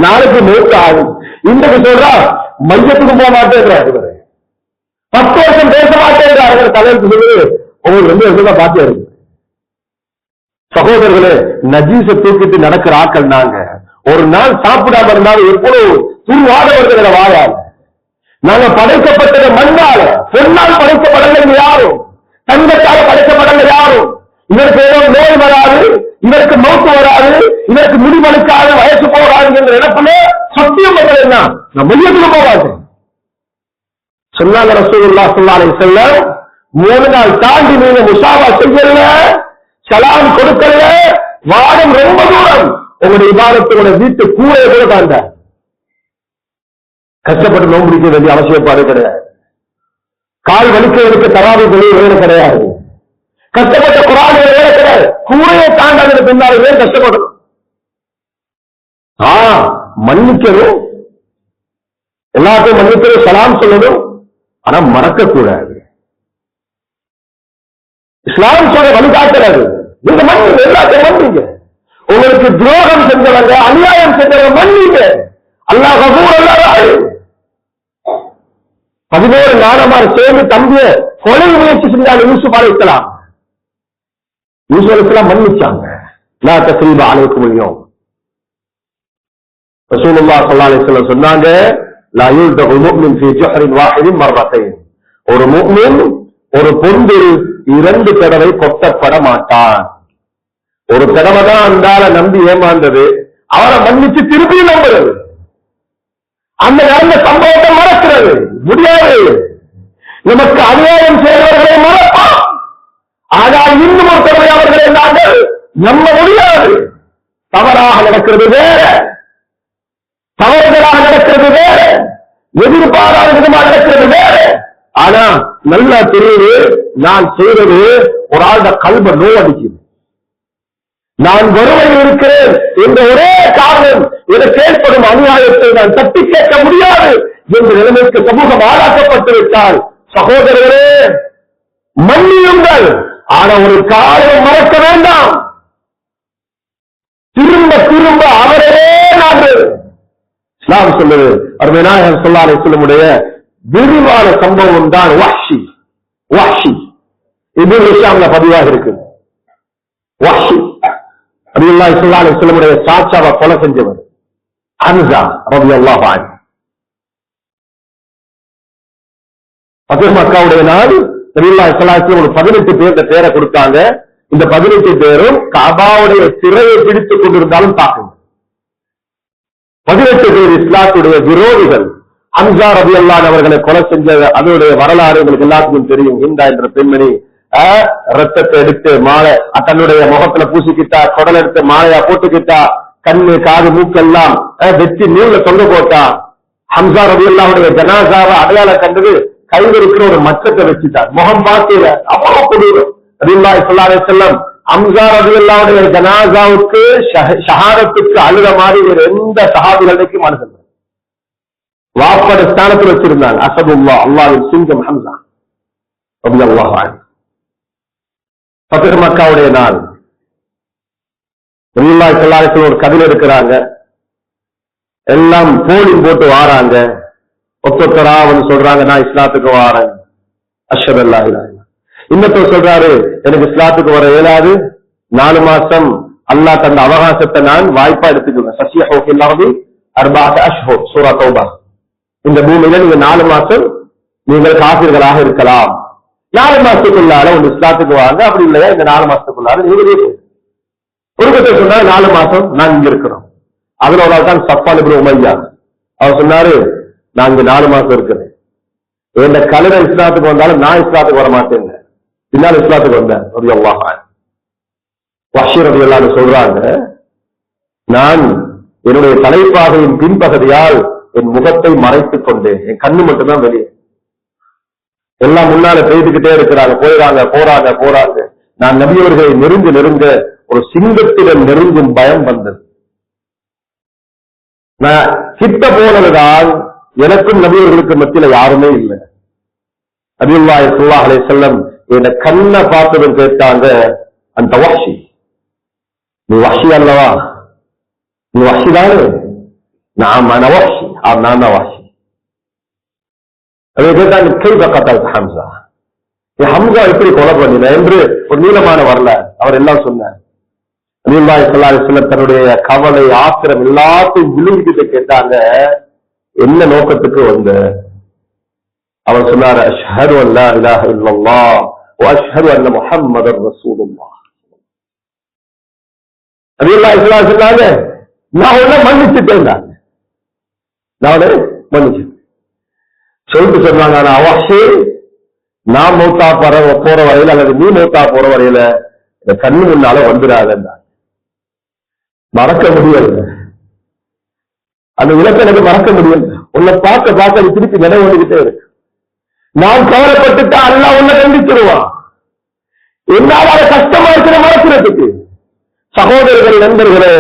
நாளைக்கு மூத்த ஆகும். இன்றைக்கு சொல்றா மையத்துக்கு போக மாட்டேங்கிறார், 10 வருஷம் பேச மாட்டேங்கிறார் தலைவருக்கு சொல்லுது. உங்களுக்கு எதுதான் பாத்தியா இருக்கு. சகோதரர்களே, நஜீஸை தூக்கிட்டு நடக்கிற ஆக்கள் நாங்க. ஒரு நாள் சாப்பிடாம இருந்தாலும் எவ்வளவு துருவாத வருகிற வாயால். நாங்க படைக்கப்பட்டது மண்ணால, பொன்னால் படைக்கப்படலை யாரும், தங்கத்தால படைக்கப்படலை யாரும். இதற்கு ஏதோ நோய் வராது, இதற்கு மௌத்து வராது, இதற்கு முடிவெடுக்காது, வயசு போகாது என்ற நினைப்புல சத்தியம் பண்றது என்ன? நான் மையத்துக்கு போகாது சொன்னாங்க ரசூலுல்லாஹி ஸல்லல்லாஹு அலைஹி வஸல்லம். 3 நாள் தாண்டி நீங்க முசாவா செய்யல, சலாம் கொடுக்கல, வாடம் ரொம்ப தூரம், உங்களுடைய இபாதத்தோட வீட்டு கூரை கூட தாண்ட. கஷ்டப்பட்டு நோன்பு பிடிக்க வேண்டிய அவசியப்பாடு கிடையாது. கால் வலிக்க தராவி வேலை கிடையாது. கஷ்டப்பட்ட குர்ஆன் வேலை கிடையாது. கூரையை தாண்டாத பின்னாலே ஏன் கஷ்டப்படும்? மன்னிக்கணும், எல்லாத்தையும் மன்னிக்கணும், சலாம் சொல்லணும், ஆனா மறக்க கூடாது. இஸ்லாம் சொல்ல வழிகாட்டுறது. நீங்க மன்னிங்க, எல்லாத்தையும் மன்னிங்க. உங்களுக்கு துரோகம் செஞ்சவங்க, அநியாயம் செஞ்சவங்க மன்னிங்க. அல்லாஹ் கஃபூர், அல்லாஹ் ரஹீம். 11 நானமார் சேர்ந்து தம்பிய கொலை முயற்சி செஞ்சாங்க யூசுப் அலைஹிஸ்ஸலாம். யூசுப் அலைஹிஸ்ஸலாம் மன்னிச்சாங்க. லா தஸ்ரீப அலைக்கும் அல்யௌம். ரசூலுல்லாஹ் ஸல்லல்லாஹு அலைஹி வஸல்லம் சொன்னாங்க, லா யுல்தகு முஃமின் ஃபீ ஜஹரின் வாஹிதின் மர்ரத்தைன். ஒரு முஃமின் ஒரு பொந்தில் 2 தடவை கொட்டப்பட மாட்டான். ஒரு தடவை தான் அந்தால நம்பி ஏமாந்தது, அவரை மன்னிச்சு திருப்பி நம்புறது, அந்த நடந்த சம்பவத்தை மறக்கிறது முடியாது. நமக்கு அநியாயம் செய்தவர்களை மறப்பான், ஆனால் இன்னும் ஒரு தடவை அவர்களை நாங்கள் நம்ப முடியாது. தவறாக நடக்கிறது வேற, தவறுதலாக நடக்கிறது வேற, எதிர்பாராத விதமாக நடக்கிறது வேற. ஆனா நல்லா தெரியுது, நான் செய்வது ஒரு ஆளுட கல்வ நோவடிக்குது. நான் வறுமையில் இருக்கிறேன் என்ற ஒரே காரணம் எனக்கு ஏற்படும் அநியாயத்தை நான் தட்டி கேட்க முடியாது என்ற நிலைமைக்கு சமூகம் ஆளாக்கப்பட்டிருக்கால், சகோதரர்களே மன்னியுங்கள். ஆனா ஒரு காரணம் மறக்க வேண்டாம், திரும்ப திரும்ப அவரே நாங்கள் இஸ்லாம் சொல்லுது. அருமை நாயகம் ஸல்லல்லாஹு அலைஹி வஸல்லம் விரிவான சம்பவம் தான் வஹ்ஷி. வஹ்ஷி இப்னு ஹிஷாம்ல பதிவாக இருக்கு. வஹ்ஷி ரலியல்லாஹு ஸல்லல்லாஹு அலைஹி வஸல்லம் சாச்சாவை கொலை செஞ்சவர் ஹம்ஸா ரலியல்லாஹு அன்ஹு. ஃபத்ஹ் மக்காவுடைய நாள் ரலியல்லாஹு ஸல்லல்லாஹு அலைஹி வஸல்லம் 18 பேர் இந்த பேரை கொடுத்தாங்க. இந்த 18 பேரும் கஅபாவுடைய சிறையை பிடித்துக் கொண்டிருந்தாலும் தாக்குங்க. 18 பேர் இஸ்லாத்துடைய விரோதிகள். ஹம்ஸா ரலியல்லாஹு அன்ஹு அவர்களை கொலை செஞ்ச அதனுடைய வரலாறு உங்களுக்கு எல்லாத்துக்கும் தெரியும். ஹிந்தா என்ற பெண்மணி ரத்தத்தை எடுத்து மாலை தன்னுடைய முகத்துல பூசிக்கிட்டா, குடல் எடுத்து மாலையா போட்டுக்கிட்டா, கண்ணு காது மூக்கெல்லாம் வெட்டி நூல்ல தொங்க போட்டா. ஹம்ஸா ரலியல்லாஹு அன்ஹு ஜனாசாவை அடையாளம் கண்டது கையில் இருக்கிற ஒரு மச்சத்தை வச்சுட்டார், முகம் பார்க்கல. அவ்வளவு கொடூரம். ரலியல்லாஹு ஸல்லல்லாஹு அலைஹி வஸல்லம் ஹம்ஸா ரலியல்லாஹு அன்ஹு ஜனாசாவுக்கு ஷஹாதத்துக்கு அழுத மாதிரி வேற எந்த சஹாபிகளுக்கும் அழுதல்ல. வாப்பட ஸ்தானத்தில் வச்சிருந்தாங்க. அஸதுல்லாஹ், அல்லாஹ்வின் சிங்கம் ஹம்ஸா ரலியல்லாஹு அன்ஹு. ஃபத்ஹ் மக்காவுடைய நாள் ரலியல்லாஹு ஸல்லல்லாஹு அலைஹி வஸல்லம் ஒரு கதில இருக்கிறாங்க. எல்லாம் போலிங் போட்டு வாராங்க. ஒத்தொத்தரா வந்து சொல்றாங்க, நான் இஸ்லாத்துக்கு வாரேன், அஷ்ஹது அல்லா இலாஹ இல்லல்லாஹ். இன்னொருத்தர் சொல்றாரு, எனக்கு இஸ்லாத்துக்கு வர இயலாது, 4 மாசம் அல்லாஹ் தந்த அவகாசத்தை நான் வாய்ப்பா எடுத்துக்குவேன். ஃபஸீஹு ஃபில் அர்தி 4 அஷ்ஹுர், சூரா தௌபா. இந்த பூமியில நீங்க 4 மாசம் நீங்கள் காஃபிர்களாக இருக்கலாம். 4 மாசத்துக்குள்ளால ஒரு இஸ்லாத்துக்கு வாங்க, அப்படி இல்லையா இந்த 4 மாசத்துக்குள்ளால நீங்களே ஒரு கதை சொன்னா 4 மாசம் நான் இங்க இருக்கிறோம். அதுல ஒரு ஆள் தான் சஃப்வான் இப்னு உமையா. அவர் சொன்னாரு, நான் இங்க 4 மாசம் இருக்கிறேன், எந்த கலரை இஸ்லாத்துக்கு வந்தாலும் நான் இஸ்லாத்துக்கு வர மாட்டேன், பின்னால் இஸ்லாத்துக்கு வந்தேன் ரலியல்லாஹு அன்ஹு. வஹ்ஷி ரலியல்லாஹு அன்ஹு சொல்றாங்க, நான் என்னுடைய தலைப்பாகையின் பின்பகுதியால் என் முகத்தை மறைத்துக் கொண்டேன், என் கண்ணு மட்டும்தான் வெளியே. எல்லாம் முன்னால பேசிக்கிட்டே இருக்கிறாங்க, போறாங்க. நான் நபியவர்களை நெருங்க ஒரு சிங்கத்திடம் நெருங்கும் பயம் வந்தது. நான் கிட்ட போனதுதான் எனக்கும் நபியவர்களுக்கு மத்தியில யாருமே இல்லை. நபியுல்லாஹி ஸல்லல்லாஹு அலைஹி வஸல்லம் என் கண்ணை பார்த்ததும் கேட்டாங்க, அந்த வஹ்ஷி, நீ வஹ்ஷி அல்லவா? நீ வஹ்ஷி தானே? நான் வஹ்ஷி, நான் தான் வஹ்ஷி. அதை கேட்டாங்க, கைஃப கதல்த ஹம்ஸா, ஹம்ஸா எப்படி கொலை பண்ணின என்று ஒரு நீளமான வரலாறு அவர் எல்லாம் சொன்னார். நபியுல்லாஹி ஸல்லல்லாஹு அலைஹி வஸல்லம் தன்னுடைய கவலை ஆத்திரம் எல்லாத்தையும் விழுங்கிட்டு கேட்டாங்க, என்ன நோக்கத்துக்கு வந்த? அவர் சொன்னார், அஷ்ஹது அல்லா இலாஹ இல்லல்லாஹ் வ அஷ்ஹது அன்ன முஹம்மதர் ரசூலுல்லாஹ். நபியுல்லாஹி ஸல்லல்லாஹு அலைஹி வஸல்லம் சொன்னாங்க, நான் உன்னை மன்னிச்சுட்டேன், நான் மன்னிச்சு சொல்லிட்டு சொன்னாங்க, நான் அவசி நான் மௌத்தா போற வரையில அல்லது நீ மௌத்தா போற வரையில இந்த கண்ணு முன்னால வந்துடாத. மறக்க முடியாது, அந்த இலக்கை எனக்கு மறக்க முடியும். உன்னை பார்க்க நீ திருப்பி நினைவு வந்துகிட்டே இருக்கு. நான் கவலைப்பட்டுட்டா அல்லாஹ் உன்னை கண்டிச்சிருவான். என்னால கஷ்டமா இருக்கிற மறக்கிறதுக்கு. சகோதரர்கள், நண்பர்களே,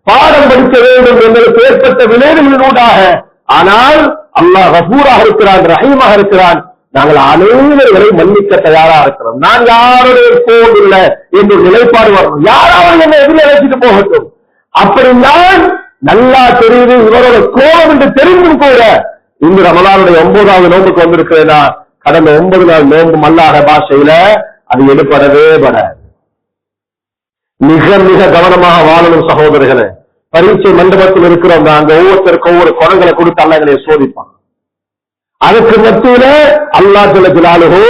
பாடம் படிக்க வேண்டும் என்பதற்கு ஏற்பட்ட விளைவுகளூடாக. ஆனால் அல்லாஹ் கஃபூராக இருக்கிறான், ரஹீமாக இருக்கிறான். நாங்கள் அனைவரை மன்னிக்க தயாராக இருக்கிறோம். நான் யாருடைய போதில்லை என்று நிலைப்பாடு வரணும். யாராவது என்னை எதிரே வச்சுட்டு போகட்டும், அப்படித்தான் நல்லா தெரியுது இவரோட கோபம் என்று தெரிந்தும் கூட இந்த ரமலானுடைய 9வது நோம்புக்கு வந்திருக்கிறதா, கடந்த 9 நாள் நோம்பு மல்லாக பாஷையில அது எடுப்படவே படாது. மிக மிக கவனமாக வாழணும் சகோதரர்களே. பரீட்சை மண்டபத்தில் இருக்கிறோம், அங்க ஒவ்வொருத்தருக்கும் ஒவ்வொரு குணங்களை கொடுத்து அல்லாஹ் எங்களை சோதிப்பான். அதுக்கு மத்தியில அல்லாஹ் ஜல்ல ஜலாலுஹு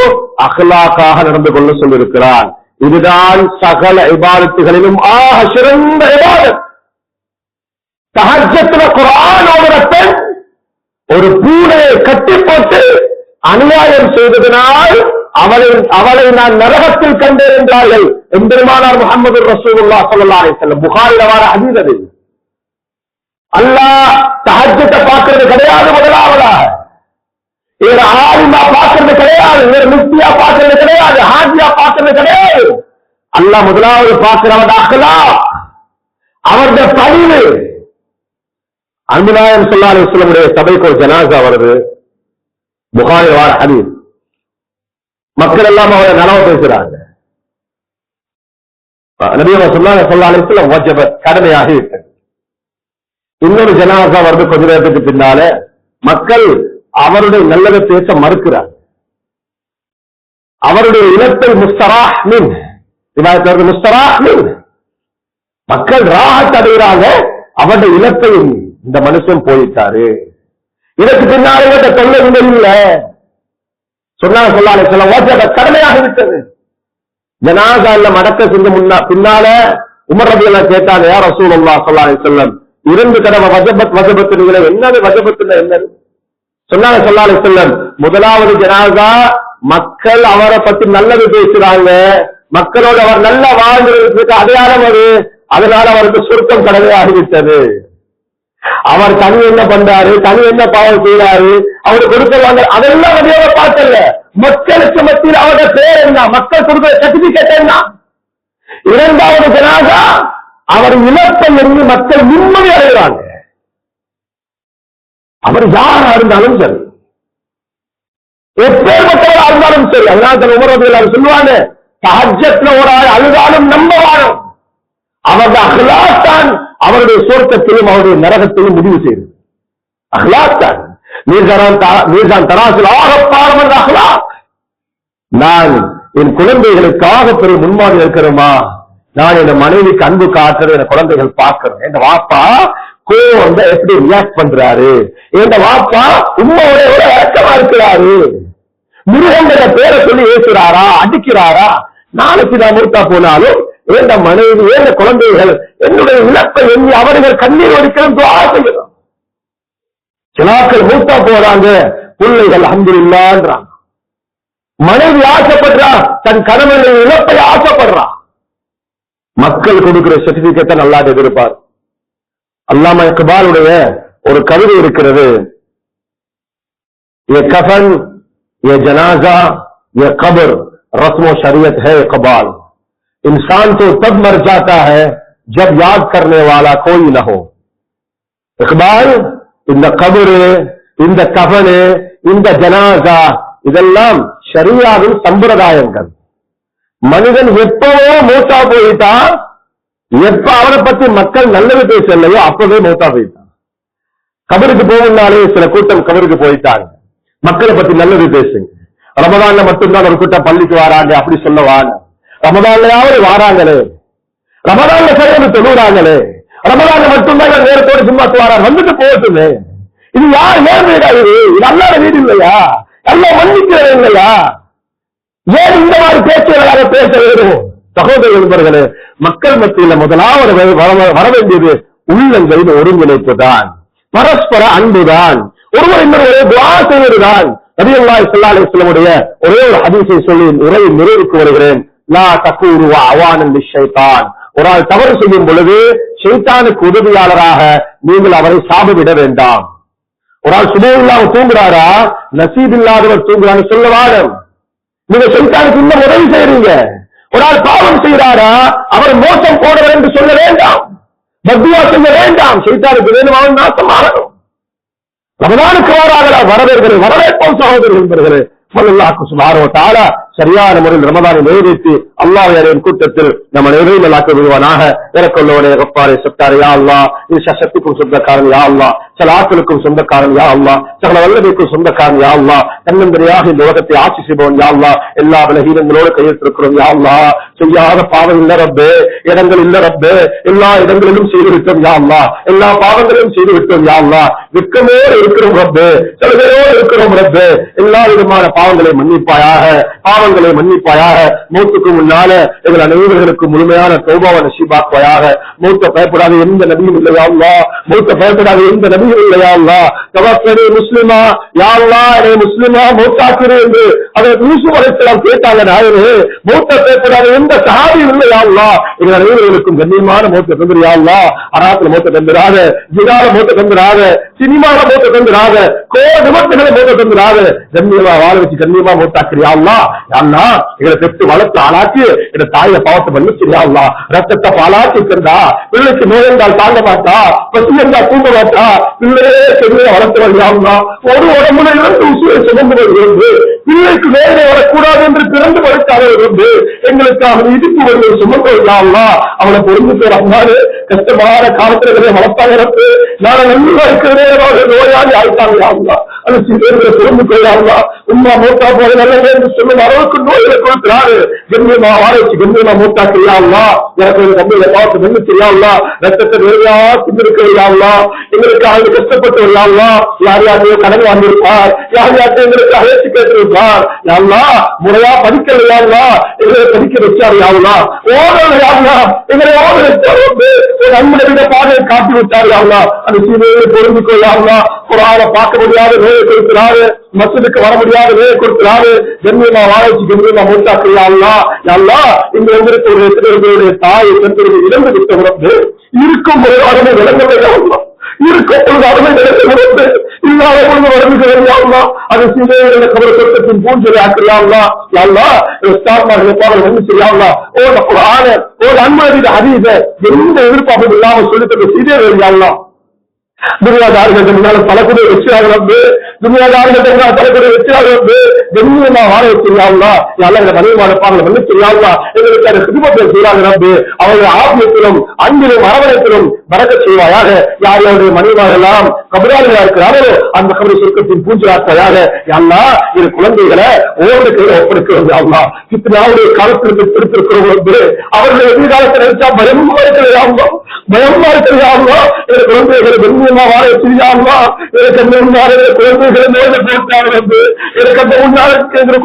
அஹ்லாக்காக நடந்து கொள்ள சொல்லியிருக்கிறான். இதுதான் சகல இபாதத்துகளிலும் ஆக சிறந்த இபாதத். தஹஜ்ஜுல குர்ஆன் ஓதுற பெண் ஒரு பூனையை கட்டி போட்டு அநியாயம் செய்ததனால் அவளை நான் நரகத்தில் கண்டேன் என்றார்கள் எம்பெருமானார் முஹம்மது ரசூலுல்லாஹ் ஸல்லல்லாஹு அலைஹி வஸல்லம். புகாரில வர ஹதீஸ் அது. அல்லாஹ் தஹஜ்ஜுத பார்க்கிறது கிடையாது, முதலாவதா இவர் ஆலிமா பார்க்கிறது கிடையாது, இவர் முஃப்தியா பார்க்கிறது கிடையாது, ஹாஜியா பார்க்கிறது கிடையாது. அல்லாஹ் முதலாவது பார்க்கிறவன் அக்லாக், அவருடைய பணிவு. அன்புநாயகம் ஸல்லல்லாஹு அலைஹி வஸல்லம் சபைக்கு ஒரு ஜனாஸா வருது, புகாரில வர ஹதீஸ். மக்கள் எல்லாம் அவரை நலவ பேசுறாங்க. நபி ஸல்லல்லாஹு அலைஹி வஸல்லம் வஜபத் கடமையாகி விட்டது. இன்னொரு ஜனாஸா வருது கொஞ்ச நேரத்துக்கு பின்னால, மக்கள் அவருடைய நல்லதை பேச மறுக்கிறார். அவருடைய இனத்தை முஸ்தராஹ் மின் முஸ்தராஹ் மின் மக்கள் ராஹத் அடைகிறாங்க. அவருடைய இனத்தை இந்த மனுஷன் போயிட்டாரு, இதற்கு பின்னாலே தொல்லை இல்லை சொன்னாங்க. சொல்லாலே சொல்ல கடமையாக விட்டது. ஜனாஸா இல்ல மடக்க செஞ்ச பின்னால உமர் ரலியல்லாஹு கேட்டாங்க, யா ரசூலுல்லாஹ் ஸல்லல்லாஹு அலைஹி வஸல்லம் 2 தடவை வஜபத் வஜபத்துங்களே, என்னது வஜபத்துன்னா என்னது சொன்னாங்க. ஸல்லல்லாஹு அலைஹி வஸல்லம் முதலாவது ஜனாஸா மக்கள் அவரை பத்தி நல்லது பேசுறாங்க, மக்களோட அவர் நல்ல வாழ்ந்ததுக்கு அடையாளம் அது, அதனால அவருக்கு சொர்க்கம் கடமையாகிவிட்டது. அவர் தனி என்ன பண்றாரு, தனி என்ன பாவம் செய்யறாரு, அவரு கொடுக்க அதெல்லாம் வழியாக பார்க்கல. மக்களுக்கு மத்தியில் அவருடைய பேர் என்ன, மக்கள் கொடுக்கிற சர்டிபிகேட் என்ன. 2வது ஜனாஸா அவர் இழப்பை இருந்து மக்கள் நிம்மதி அடைகிறாங்க. அவர் யாரா இருந்தாலும் சரி, எப்பேற்பட்டவரா இருந்தாலும் சரி. அதனால உமர் ரலியல்லாஹு சொல்லுவாங்க, தஹஜ்ஜுல ஒரு ஆள் அழுதாலும் நம்பவானும் அவருடைய அஹ்லாக் தான் அவருடைய சொர்க்கத்திலும் அவருடைய நரகத்திலும் முடிவு செய்து. அஹ்லாக் தான் மீசான் தராசில் ஆகப்பார்ந்த அஹ்லாக். நான் என் குழந்தைகளுக்காக பெரிய முன்மாதிரி இருக்கிறோமா, நான் என் மனைவிக்கு அன்பு காட்டுறது என் குழந்தைகள் பார்க்கிறேன். என் வாப்பா கோவம் எப்படி ரியாக்ட் பண்றாரு, என் வாப்பா உண்மையோட இறக்கமா இருக்கிறாரு, மிருகங்கள பேரை சொல்லி ஏசுறாரா, அடிக்கிறாரா. நாளைக்கு நான் மூத்தா போனாலும் எந்த மனைவி எந்த குழந்தைகள் என்னுடைய இழப்பை எண்ணி அவர்கள் கண்ணீர் வடிக்கணும், துஆ செய்யணும். சிலாக்கள் மூத்தா போறாங்க, பிள்ளைகள் அல்ஹம்துலில்லாஹ்ன்றாங்க. மனைவி ஆசைப்படுறா, தன் கணவன் இழப்பை ஆசைப்படுறா. மக்கள் கொடுக்கிற சர்டிபிகேட்டை நல்லா எதிர்ப்பார். அல்லாமா இக்பாலுடைய ஒரு கவிதை இருக்கிறது, ये कफन ये जनाजा ये कब्र रस्म व शरीयत है इकबाल, इंसान तो तब मर जाता है जब याद करने वाला कोई न हो. இக்பால் இந்த கபரு, இந்த கஃபனு, இந்த ஜனாசா இதெல்லாம் ஷரியாவின் சம்பிரதாயங்கள். மனிதன் எப்பவோ மூத்தா போயிட்டா, எப்ப அவனை பத்தி மக்கள் நல்லது பேசலையோ அப்பவே மூத்தா போயிட்டான். கபருக்கு போகணும்னாலே சில கூட்டம் கபருக்கு போயிட்டாங்க, மக்களை பத்தி நல்லது பேசுங்க. ரமதான்ல மட்டும்தான் ஒரு கூட்டம் பள்ளிக்கு வாராங்க அப்படி சொல்லவாங்க, ரமதான்லயாவது வாராங்களே, ரமதான்ல சரியாக தொழுறாங்களே, ரமதான்ல மட்டும்தான் நேரத்தோடு சும்மா வாராங்க, வந்துட்டு போகட்டுமே. இது யார் ஏன் வீடா, இது அல்லாத வீடு இல்லையா, எல்லாம் மன்னிக்கிறது இல்லையா, ஏன் இந்த மாதிரி பேச்சுகளாக பேச வேண்டும்? சகோதர நண்பர்களே, மக்கள் மத்தியில முதலாவது வர வேண்டியது உள்ளங்களின் ஒருங்கிணைப்பு தான், பரஸ்பர அன்புதான், ஒருவர் இன்னொரு துஆ செய்வதுதான். நபியல்லாஹி ஸல்லல்லாஹு அலைஹி வஸல்லம் ஒரே ஒரு ஹதீஸை சொல்லி உரையை நிறைவுக்கு வருகிறேன். லா தகூரு அவானன் லிஷைத்தான், ஒரு ஆள் தவறு செய்யும் பொழுது ஷைத்தானுக்கு உதவியாளராக நீங்கள் அவரை சாபவிட வேண்டாம். ஒரு ஆள் சுபம் இல்லாம தூங்குறாரா, நசீப் இல்லாதவர் தூங்குறான்னு சொல்ல வாடம். நீங்க ஷைத்தானுக்கு இன்னும் உதவி செய்றீங்க. ஒரு ஆள் பாவம் செய்கிறாரா, அவர் மோசம் போடுவர் என்று சொல்ல வேண்டாம், பத்வா செய்ய வேண்டாம். ஷைத்தானுக்கு வேணும் அவன் நாசமாகணும். ரமதானுக்கு வரவேற்போம் சகோதரர்கள் என்பவர்களே. அல்லாஹ் சுப்ஹானஹு வ தஆலா சரியான முறையில் ரமதானை நிறைவேற்றி அல்லாஹ்வின் கூட்டத்தில் நம்ம நிறைவேறலாக்க விடுவானாக. இறக்கொள்ளவனே கஃபாரே சத்தாரே யா அல்லாஹ், ஈஷா சக்திக்கும் சொந்தக்காரன் யா அல்லாஹ், சில ஆட்களுக்கும் சொந்தக்காரன் யா அல்லாஹ், சகல வல்லமைக்கும் சொந்தக்காரன் யா அல்லாஹ், தன்னந்தனியாக இந்த உலகத்தை ஆட்சி செய்பவன் யா அல்லாஹ், எல்லா பலகீனங்களோடு கையெழுத்திருக்கிறோம் யா அல்லாஹ், செய்யாத பாவம் இல்ல ரப்பே, இடங்கள் இல்ல ரப்பே, எல்லா இடங்களிலும் செய்து விட்டோம் யா அல்லாஹ், எல்லா பாவங்களையும் செய்து விட்டோம் யா அல்லாஹ், வெட்கமோடு இருக்கிறோம் ரப்பே, சலுகையோடு இருக்கிறோம் ரப்பே, எல்லா விதமான பாவங்களை மன்னிப்பாயாக, பாவங்களை மன்னிப்பாயாக. மௌத்துக்கு முன்னால எங்கள் அனைவர்களுக்கு முழுமையான தௌபாவை நசீபாக்குவாயாக. மௌத்த பயப்படாத எந்த நபியும் இல்லையா அல்லாஹ், மௌத்த பயப்படாத எந்த நபியும் இல்லையா அல்லாஹ். தவக்கனி முஸ்லிமா யா அல்லாஹ், என்னை முஸ்லிமா மௌத்தாக்குறே என்று அதை யூசுப் அலைஹிஸ்ஸலாம் கேட்டாங்க. நாயனே, மௌத்த பயப்படாத எந்த சஹாபியும் இல்லையா அல்லாஹ், எங்கள் அனைவர்களுக்கும் கண்ணியமான மௌத்த தந்துரு யா அல்லாஹ். அராத்துல மௌத்த தந்துராத, ஜினால மௌத்த தந்துராத, சினிமால மௌத்த தந்துராத, கோடி விமர்சனங்களை மௌத்த தந்துராத, கண்ணியமா வாழ வச்சு கண்ணியமா மௌத்தாக்குறியா அல்லாஹ். யாழ்லா எங்களை பெற்று வளர்த்து ஆளாக்கி எங்க தாய பாவத்தை மன்னிச்சியா அல்லாஹ். ரத்தத்தை பாலாக்கி தந்தா, பிள்ளைக்கு நோயந்தால் தாங்க மாட்டா, பசி இருந்தால் தூங்க மாட்டா, பிள்ளையே சென்னையை வளர்த்து வரலாம்னா ஒரு உடம்புல இருந்து உசுரை சுமந்து வருகிறது. பிள்ளைக்கு வேலை வரக்கூடாது என்று பிறந்து வளர்க்காதவர் வந்து எங்களுக்காக இடிப்பு வருவது சுமந்து வரலாம்னா அவனை பொருந்து போறாரு. கஷ்டமான காலத்துல வளர்த்தாங்க, நான் நல்லா இருக்கிறதே நோயாளி ஆயிட்டாங்க. அது சிறுவர்களை பொருந்து போயிடாங்களா, உமா மூத்தா போல நல்ல சொல்லும் அளவுக்கு நோய்களை கொடுக்கிறாரு. கண்ணியமா வாழைச்சு கண்ணியமா மூத்தா செய்யாங்களா, எனக்கு தம்பியில பார்த்து நின்று செய்யாங்களா, ரத்தத்தை நிறையா திண்டிருக்கிறாங்களா, எங்களுக்கு அவங்க கஷ்டப்பட்டு வருவாங்களா, யார் யாரையோ கடன் வாங்கியிருப்பார், யார் யார்கிட்ட எங்களுக்கு அழைச்சி கேட்டிருப்பார், யாருலா முறையா படிக்கலையாங்களா, எங்களை படிக்க வச்சாருங்களா, ஓடலையாங்களா, எங்களை ஓட வச்சாரு, நம்மளை விட பாதையை காட்டி விட்டாருங்களா. அந்த சீதையை பொருந்து கொள்ளாங்களா, ஒரு ஆளை பார்க்க முடியாத நோயை கொடுக்கிறாரு, மசூதுக்கு வர முடியாத நோயை கொடுக்கிறாரு. கண்ணியமா வாழைச்சு கண்ணியமா மூத்தாக்குறியாங்களா, நல்லா இங்க வந்திருக்கிற தாயை தன்னுடைய இழந்து விட்ட உடம்பு இருக்கும் ஒரு அருமை விளங்கலையாங்களா, இருக்கும் பொழுது அருமை விளங்க இல்லாத பொழுது வரம்புக்கு வருவாங்களா. அது சீதையோட கபர சொத்தத்தின் பூஞ்சலை ஆக்குறியாங்களா, நல்லா பாடல் வந்து செய்யாங்களா. ஒரு ஆன ஒரு அன்பு அதீத எந்த எதிர்பார்ப்பும் இல்லாம சொல்லிட்டு சீதை வருவாங்களா. துனியாதாரிகள் பலக்கூடிய வெற்றியாகிறது, துனியாதாரிகள் பலக்கூடிய வெற்றியாகிறது. கண்ணியமா வாழ வச்சிருக்காங்களா, நல்ல மனிதமான பாடலை வந்து செய்யாங்களா, எங்களுக்கு அந்த குடும்பத்தை செய்யறாங்க. அவர்கள் ஆபியத்திலும் அன்பிலும் அரவணைப்பிலும் பறக்க செய்வாயாக. யார் யாருடைய மனிதர்களெல்லாம் கபராளிகளா இருக்கிறார்களோ அந்த கபரை சொர்க்கத்தின் பூஞ்சலாட்டையாக எல்லா இரு குழந்தைகளை ஓடு கையில ஒப்படைக்கிறது. ஆகுமா இத்தனாவுடைய காலத்திற்கு திருத்திருக்கிறவங்க அவர்கள் எதிர்காலத்தை நினைச்சா பயமா இருக்கிறாங்க, பயமா இருக்கிறாங்க. குழந்தைகளை கண்ணியமா வாழ வச்சிருக்காங்களா, எனக்கு அந்த குழந்தைகளை நோயை போட்டாங்க, எனக்கு அந்த உண்டான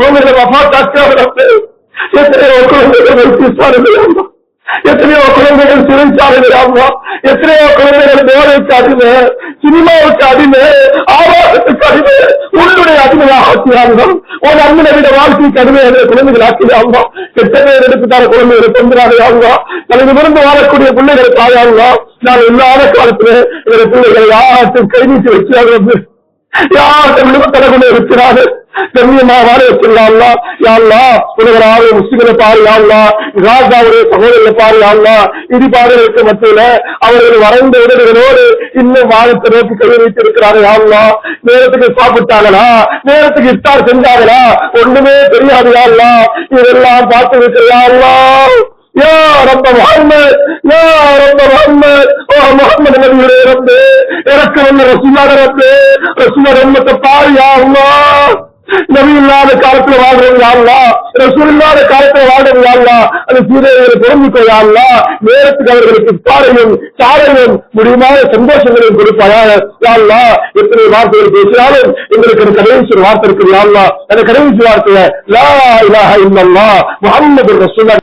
குழந்தைகளை வபாத்தாக்காக, எத்தனையோ குழந்தைகள் வைத்திருப்பார்கள், எத்தனையோ குழந்தைகள் சிறைச்சாலைகள், எத்தனையோ குழந்தைகள் போதைக்கு அடிமை, சினிமாவுக்கு அடிமை, ஆபாசத்துக்கு அடிமை, உன்னுடைய அடிமையாக ஆக்கிறார்கள். ஒரு அண்ணனை விட வாழ்க்கைக்கு அடிமை குழந்தைகள் ஆக்கிறாங்க. கெட்ட பேர் எடுத்துட்டார குழந்தைகளை கொண்டுறாங்க. தனது விருந்து வாழக்கூடிய பிள்ளைகளை தாயாங்க. நான் இல்லாத காலத்துல என்னுடைய பிள்ளைகளை யாரும் கை நீட்டி வைக்கிறார்கள், யார்கிட்ட விடுபட்டக்கூடிய இருக்கிறாரு. கண்ணியமா வாழ வச்சிருந்தா யாழ்லா உலகராக முஸ்லிம்களை பாரு யாழ்லா, ராஜாவுடைய சகோதரர்களை பாரு யாழ்லா. இடிபாடுகளுக்கு மத்தியில அவர்கள் வரைந்த உடல்களோடு இன்னும் வாழத்தை நோக்கி கை வைத்திருக்கிறாரு யாழ்லா. நேரத்துக்கு சாப்பிட்டாங்களா, நேரத்துக்கு இஃப்தார் செஞ்சாங்களா, ஒண்ணுமே தெரியாது யாழ்லா. இதெல்லாம் பார்த்து இருக்கிறார்களா. யா ரப்ப முஹம்மத், யா ரப்ப முஹம்மத், ஓ முஹம்மது நபியே ரப்பே, எனக்கு வந்த ரசூலுல்லாஹ் ரப்பே, ரசூலுல்லாஹ் உம்மத்தை பாரு யா அல்லாஹ். நபி இல்லாத காலத்துல வாழ்றது யாருலா, ரசூல் இல்லாத காலத்துல வாழ்றது யாருலா. அந்த சீதைகளை பொருந்திக்கோ யாருலா. நேரத்துக்கு அவர்களுக்கு பாறையும் சாலையும் முடியுமான சந்தோஷங்களையும் கொடுப்பாயாக யாருலா. எத்தனை வார்த்தைகள் பேசினாலும் எங்களுக்கு கடைசி வார்த்தை இருக்குது யாருலா. அந்த கடைசி வார்த்தையை லா இலாஹ இல்லல்லாஹ் முஹம்மது ரசூலுல்லாஹ்